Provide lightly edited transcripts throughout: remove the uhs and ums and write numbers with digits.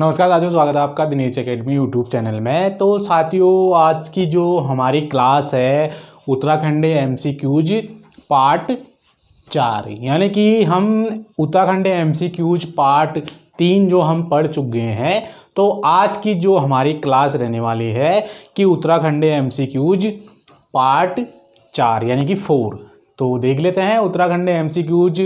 नमस्कार साथियों, स्वागत है आपका दिनेश एकेडमी यूट्यूब चैनल में। तो साथियों, आज की जो हमारी क्लास है उत्तराखंड एमसीक्यूज पार्ट 4, यानी कि हम उत्तराखंड एमसीक्यूज पार्ट 3 जो हम पढ़ चुके हैं। तो आज की जो हमारी क्लास रहने वाली है कि उत्तराखंड एमसीक्यूज पार्ट 4 यानी कि 4। तो देख लेते हैं उत्तराखंड एमसीक्यूज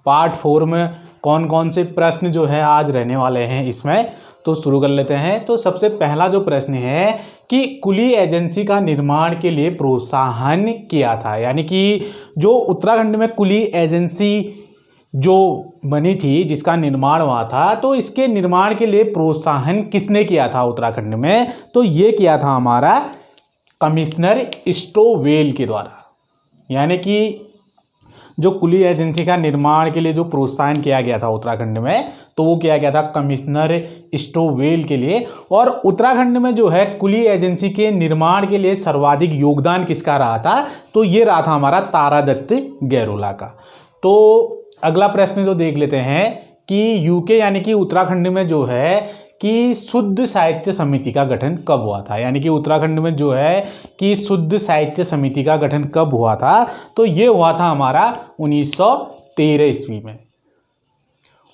पार्ट 4 में कौन कौन से प्रश्न जो है आज रहने वाले हैं इसमें। तो शुरू कर लेते हैं। तो सबसे पहला जो प्रश्न है कि कुली एजेंसी का निर्माण के लिए प्रोत्साहन किया था, यानी कि जो उत्तराखंड में कुली एजेंसी जो बनी थी जिसका निर्माण हुआ था, तो इसके निर्माण के लिए प्रोत्साहन किसने किया था उत्तराखंड में? तो ये किया था हमारा कमिश्नर स्टोवेल के द्वारा। यानी कि जो कुली एजेंसी का निर्माण के लिए जो प्रोत्साहन किया गया था उत्तराखंड में, तो वो किया गया था कमिश्नर स्टोवेल के लिए। और उत्तराखंड में जो है कुली एजेंसी के निर्माण के लिए सर्वाधिक योगदान किसका रहा था? तो ये रहा था हमारा तारादत्त गैरोला का। तो अगला प्रश्न जो देख लेते हैं कि यूके यानी कि उत्तराखंड में जो है कि शुद्ध साहित्य समिति का गठन कब हुआ था? यानी कि उत्तराखंड में जो है कि शुद्ध साहित्य समिति का गठन कब हुआ था? तो ये हुआ था हमारा 1913 ईस्वी में।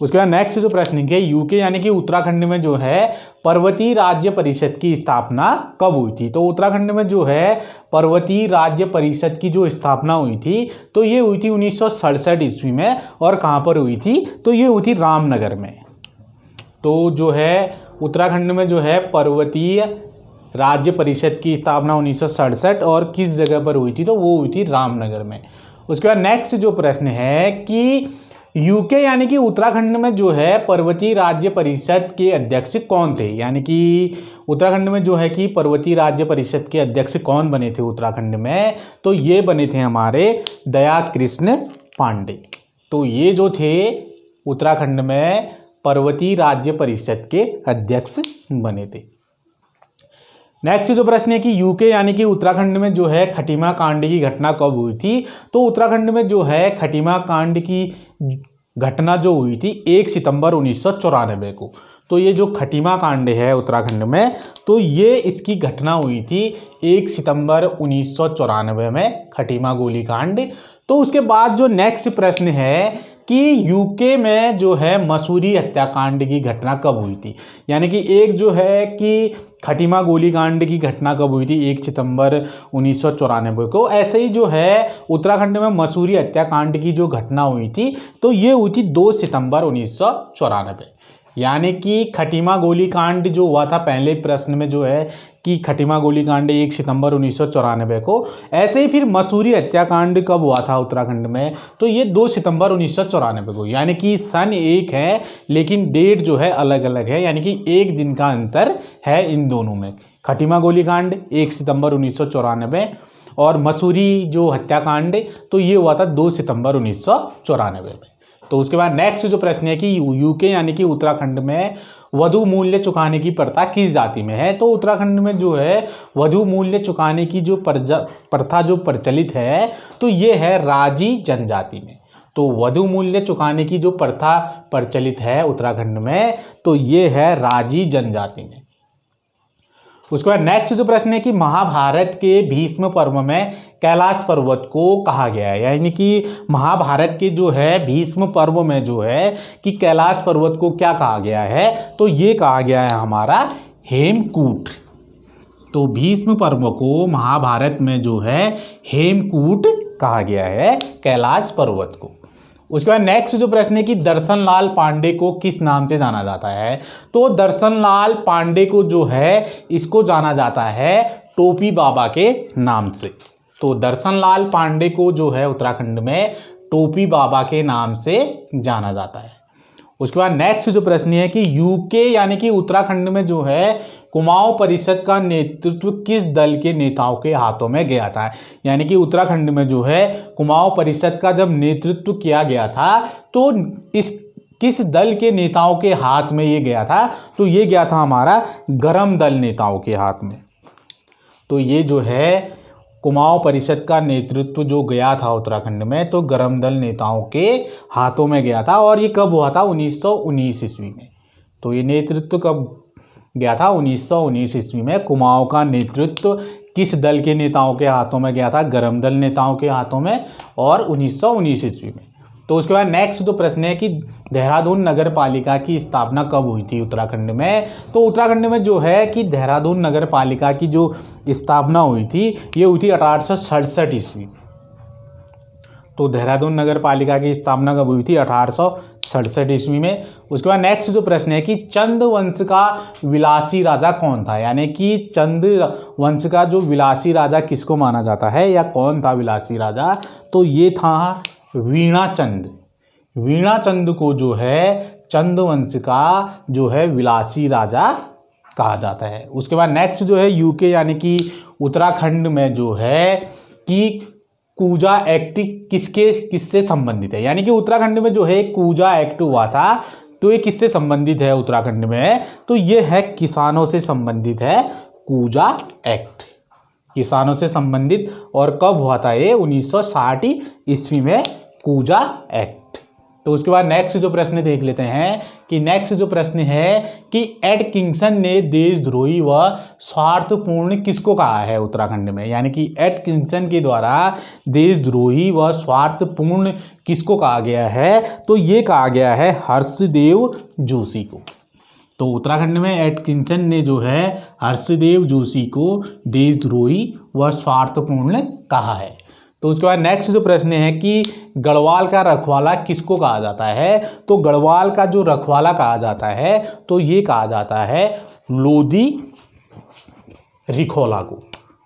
उसके बाद नेक्स्ट जो प्रश्न है, यूके यानी कि उत्तराखंड में जो है पर्वतीय राज्य परिषद की स्थापना कब हुई थी? तो उत्तराखंड में जो है पर्वतीय राज्य परिषद की जो स्थापना हुई थी, तो ये हुई थी 1967 ईस्वी में। और कहाँ पर हुई थी? तो ये हुई थी रामनगर में। तो जो है उत्तराखंड में जो है पर्वतीय राज्य परिषद की स्थापना 1967 और किस जगह पर हुई थी? तो वो हुई थी रामनगर में। उसके बाद नेक्स्ट जो प्रश्न है कि यूके यानी कि उत्तराखंड में जो है पर्वतीय राज्य परिषद के अध्यक्ष कौन थे? यानी कि उत्तराखंड में जो है कि पर्वतीय राज्य परिषद के अध्यक्ष कौन बने थे उत्तराखंड में? तो ये बने थे हमारे दया कृष्ण पांडे। तो ये जो थे उत्तराखंड में पर्वतीय राज्य परिषद के अध्यक्ष बने थे। नेक्स्ट जो प्रश्न है कि यूके यानी कि उत्तराखंड में जो है खटीमा कांड की घटना कब हुई थी? तो उत्तराखंड में जो है खटीमा कांड की घटना जो हुई थी 1 सितंबर 1994 को। तो ये जो खटीमा कांड है उत्तराखंड में, तो ये इसकी घटना हुई थी 1 सितंबर 1994 में, खटीमा गोली कांड। तो उसके बाद जो नेक्स्ट प्रश्न है कि यूके में जो है मसूरी हत्याकांड की घटना कब हुई थी? यानी कि एक जो है कि खटीमा गोलीकांड की घटना कब हुई थी? 1 सितंबर 1994 को। ऐसे ही जो है उत्तराखंड में मसूरी हत्याकांड की जो घटना हुई थी, तो ये हुई थी 2 सितंबर 1994। यानी कि खटीमा गोलीकांड जो हुआ था पहले प्रश्न में जो है कि खटीमा गोलीकांड 1 सितंबर 1994 को। ऐसे ही फिर मसूरी हत्याकांड कब हुआ था उत्तराखंड में? तो ये 2 सितंबर 1994 को। यानी कि सन एक है लेकिन डेट जो है अलग अलग है, यानी कि एक दिन का अंतर है इन दोनों में। खटीमा गोलीकांड 1 सितंबर 1994 और मसूरी जो हत्याकांड, तो ये हुआ था 2 सितंबर 1994 में। तो उसके बाद नेक्स्ट जो प्रश्न है कि यूके यानी कि उत्तराखंड में वधु मूल्य चुकाने की प्रथा किस जाति में है? तो उत्तराखंड में जो है वधु मूल्य चुकाने की जो प्रथा जो प्रचलित है, तो ये है राजी जनजाति में। तो वधु मूल्य चुकाने की जो प्रथा प्रचलित है उत्तराखंड में, तो ये है राजी जनजाति में। उसके बाद नेक्स्ट जो प्रश्न है कि महाभारत के भीष्म पर्व में कैलाश पर्वत को कहा गया है। यानी कि महाभारत के जो है भीष्म पर्व में जो है कि कैलाश पर्वत को क्या कहा गया है? तो ये कहा गया है हमारा हेमकूट। तो भीष्म पर्व को महाभारत में जो है हेमकूट कहा गया है कैलाश पर्वत को। उसके बाद नेक्स्ट जो प्रश्न है कि दर्शन लाल पांडे को किस नाम से जाना जाता है? तो दर्शन लाल पांडे को जो है इसको जाना जाता है टोपी बाबा के नाम से। तो दर्शन लाल पांडे को जो है उत्तराखंड में टोपी बाबा के नाम से जाना जाता है। उसके बाद नेक्स्ट जो प्रश्न है कि यूके यानी कि उत्तराखंड में जो है कुमाऊं परिषद का नेतृत्व किस दल के नेताओं के हाथों में गया था? यानी कि उत्तराखंड में जो है कुमाऊं परिषद का जब नेतृत्व किया गया था, तो इस किस दल के नेताओं के हाथ में ये गया था? तो ये गया था हमारा गरम दल नेताओं के हाथ में। तो ये जो है कुमाऊं परिषद का नेतृत्व जो गया था उत्तराखंड में, तो गरम दल नेताओं के हाथों में गया था। और ये कब हुआ था? 1919 ईस्वी में। तो ये नेतृत्व कब गया था? 1919 ईस्वी में। कुमाऊं का नेतृत्व किस दल के नेताओं के हाथों में गया था? गरम दल नेताओं के हाथों में, और 1919 ईस्वी में। तो उसके बाद नेक्स्ट जो प्रश्न है कि देहरादून नगर पालिका की स्थापना कब हुई थी उत्तराखंड में? तो उत्तराखंड में जो है कि देहरादून नगर पालिका की जो स्थापना हुई थी ये हुई थी 1867 ईस्वी। तो देहरादून नगर पालिका की स्थापना कब हुई थी? 1867 ईस्वी में। उसके बाद नेक्स्ट जो प्रश्न है कि चंद वंश का विलासी राजा कौन था? यानी कि चंद वंश का जो विलासी राजा किसको माना जाता है, या कौन था विलासी राजा? तो ये था वीणाचंद। वीणाचंद को जो है चंद वंश का जो है विलासी राजा कहा जाता है। उसके बाद नेक्स्ट जो है यूके यानी कि उत्तराखंड में जो है कि कूजा एक्ट किससे संबंधित है? यानी कि उत्तराखंड में जो है कूजा एक्ट हुआ था, तो ये किससे संबंधित है उत्तराखंड में? तो ये है किसानों से संबंधित है कूजा एक्ट, किसानों से संबंधित। और कब हुआ था ये? 1960 ईस्वी में कूजा एक्ट। तो उसके बाद नेक्स्ट जो प्रश्न देख लेते हैं कि नेक्स्ट जो प्रश्न है कि एटकिंसन ने देशद्रोही व स्वार्थपूर्ण किसको कहा है उत्तराखंड में? यानी कि एटकिंसन के द्वारा देशद्रोही व स्वार्थपूर्ण किसको कहा गया है? तो ये कहा गया है हर्षदेव जोशी को। तो उत्तराखंड में एटकिंसन ने जो है हर्षदेव जोशी को देशद्रोही व स्वार्थपूर्ण कहा है। तो उसके बाद नेक्स्ट जो प्रश्न है कि गढ़वाल का रखवाला किसको कहा जाता है? तो गढ़वाल का जो रखवाला कहा जाता है तो ये कहा जाता है लोधी रिखोला को।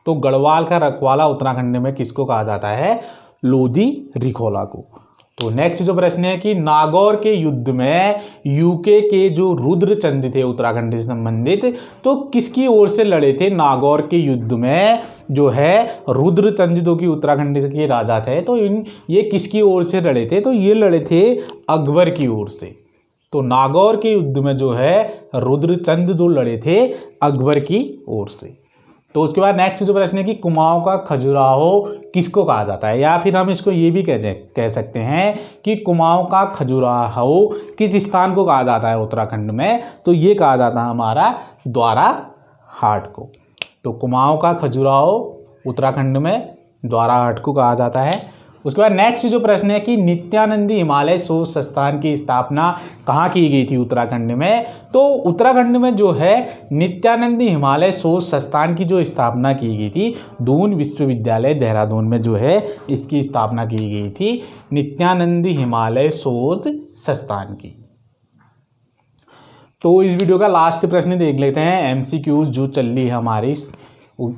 तो गढ़वाल का रखवाला उत्तराखंड में किसको कहा जाता है? लोधी रिखोला को। तो नेक्स्ट जो प्रश्न है कि नागौर के युद्ध में यूके के जो रुद्रचंद थे उत्तराखंड से संबंधित, तो किसकी ओर से लड़े थे? नागौर के युद्ध में जो है रुद्रचंद जो कि उत्तराखंड के राजा थे, तो ये किसकी ओर से लड़े थे? तो ये लड़े थे अकबर की ओर से। तो नागौर के युद्ध में जो है रुद्रचंद जो लड़े थे अकबर की ओर से। तो उसके बाद नेक्स्ट जो प्रश्न है कि कुमाऊं का खजुराहो किसको कहा जाता है? या फिर हम इसको ये भी कह सकते हैं कि कुमाऊं का खजुराहो किस स्थान को कहा जाता है उत्तराखंड में? तो ये कहा जाता है हमारा द्वारा हाट को। तो कुमाऊं का खजुराहो उत्तराखंड में द्वारा हाट को कहा जाता है। उसके बाद नेक्स्ट जो प्रश्न है कि नित्यानंदी हिमालय शोध संस्थान की स्थापना कहाँ की गई थी उत्तराखंड में? तो उत्तराखंड में जो है नित्यानंदी हिमालय शोध संस्थान की जो स्थापना की गई थी दून विश्वविद्यालय देहरादून में जो है इसकी स्थापना की गई थी, नित्यानंदी हिमालय शोध संस्थान की। तो इस वीडियो का लास्ट प्रश्न देख लेते हैं, एमसीक्यूज जो चल रही है हमारी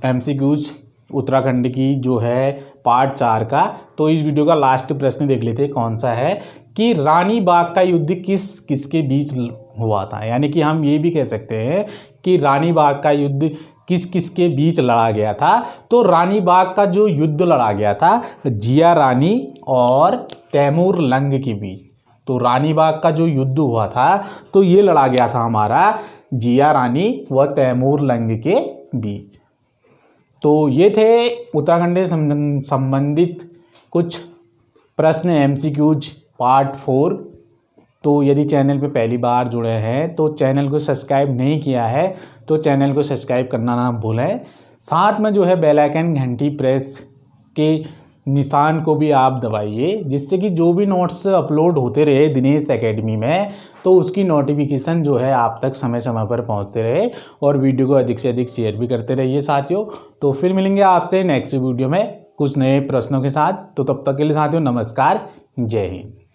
एमसीक्यूज उत्तराखंड की जो है पार्ट 4 का। तो इस वीडियो का लास्ट प्रश्न देख लेते हैं कौन सा है कि रानी बाग का युद्ध किसके बीच हुआ था? यानी कि हम ये भी कह सकते हैं कि रानी बाग का युद्ध किसके बीच लड़ा गया था? तो रानी बाग का जो युद्ध लड़ा गया था जिया रानी और तैमूर लंग के बीच। तो रानी बाग का जो युद्ध हुआ था तो ये लड़ा गया था हमारा जिया रानी व तैमूर लंग के बीच। तो ये थे उत्तराखंड से संबंधित कुछ प्रश्न एमसीक्यूज पार्ट 4। तो यदि चैनल पे पहली बार जुड़े हैं तो चैनल को सब्सक्राइब नहीं किया है तो चैनल को सब्सक्राइब करना ना भूलें। साथ में जो है बेल आइकन घंटी प्रेस के निशान को भी आप दबाइए, जिससे कि जो भी नोट्स अपलोड होते रहे दिनेश एकेडमी में तो उसकी नोटिफिकेशन जो है आप तक समय समय पर पहुंचते रहे, और वीडियो को अधिक से अधिक शेयर भी करते रहिए साथियों। तो फिर मिलेंगे आपसे नेक्स्ट वीडियो में कुछ नए प्रश्नों के साथ। तो तब तक के लिए साथियों नमस्कार, जय हिंद।